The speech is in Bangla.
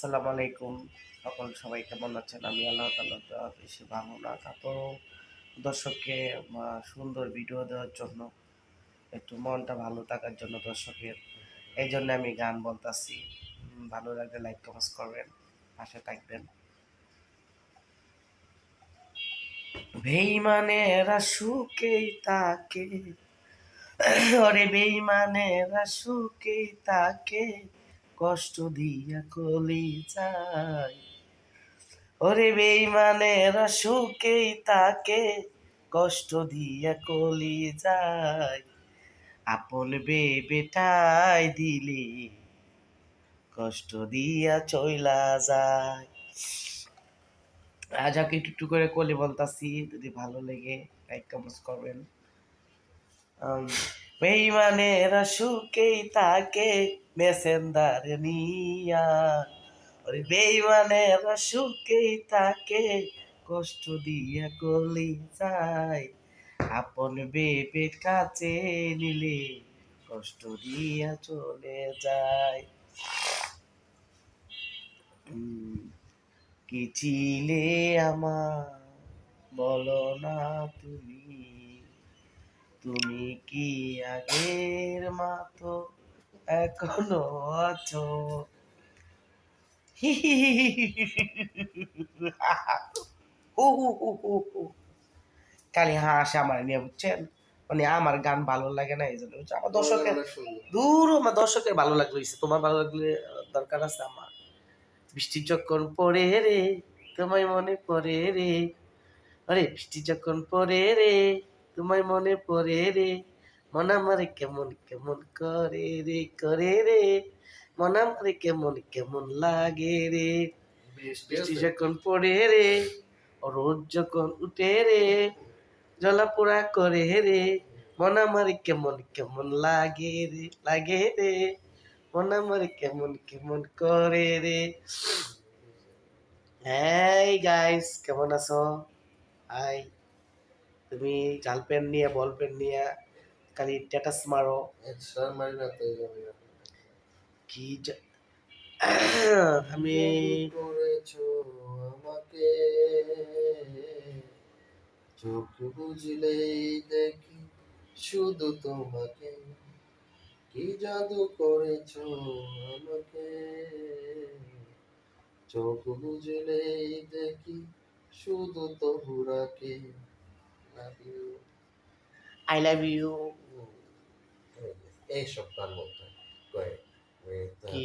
আসসালামু আলাইকুম। সকল সবাই কেমন আছেন? আমি আল্লাহ তাআলার দোয়া বেশি ভালো না। তারপরও দর্শককে সুন্দর ভিডিও দেওয়ার জন্য, একটু মনটা ভালো থাকার জন্য দর্শকের, এই জন্য আমি গান বলতাছি। ভালো লাগলে লাইক কমেন্টস করবেন, পাশে থাকবেন। বেইমানেরা সুখেই তাকে, ওরে বেইমানেরা সুখেই তাকে কষ্ট দিয়া কলি যায়। ওরে বেইমানেরা সুখেই তাকে কষ্ট দিয়া কলি যায়। আপন বেটাই দিলে কষ্ট দিয়া চইলা যায়। আজ একটু একটু করে কলি বলতাছি, যদি ভালো লেগে লাইক কমেন্টস করবেন। বেইমানেরা সুখেই তাকে মেসেন্দার নিয়া, ওরে বেইমানেরা সুখেই তাকে কষ্ট দিয়া কলি যায়। আপন বেবের কাছে নিলে কষ্ট দিয়া চলে যায়। কি ছিলে আমার বলো না তুমি, তুমি কি আগের মতো এখনো আছো? খালি হাসে আমার নিয়ে, বুঝছেন? মানে আমার গান ভালো লাগে না, এই জন্য আমার দর্শকের দূর, আমার দর্শকের ভালো লাগলো হইছে, তোমার ভালো লাগলে দরকার আছে আমার। বৃষ্টি যখন পড়ে রে, তোমায় মনে পড়ে রে, আরে বৃষ্টি যখন পড়ে রে, তোমায় মনে পড়ে রে, মন আমারে কেমন কেমন করে রে, করে রে, মন আমারে কেমন কেমন লাগে রে। বৃষ্টি যখন পড়ে রে, রোদ যখন উঠে রে, জ্বলাপোড়া করে রে, মন আমারে কেমন কেমন লাগে রে, লাগে রে, মন আমারে কেমন কেমন করে রে। হ্যাঁ গাইস, কেমন আছো? হাই। তুমি জালপেন নিয়ে বলপেন নিয়ে খালি স্ট্যাটাস মারো। কি আমি করেছো আমাকে, চোখ বুঝলেই দেখি শুধু তোমাকে, কি জাদু করেছো আমাকে, চোখ বুঝলেই দেখি শুধু তহুরাকে। Love you. I love you. এইসব গান বলতে হয়। কি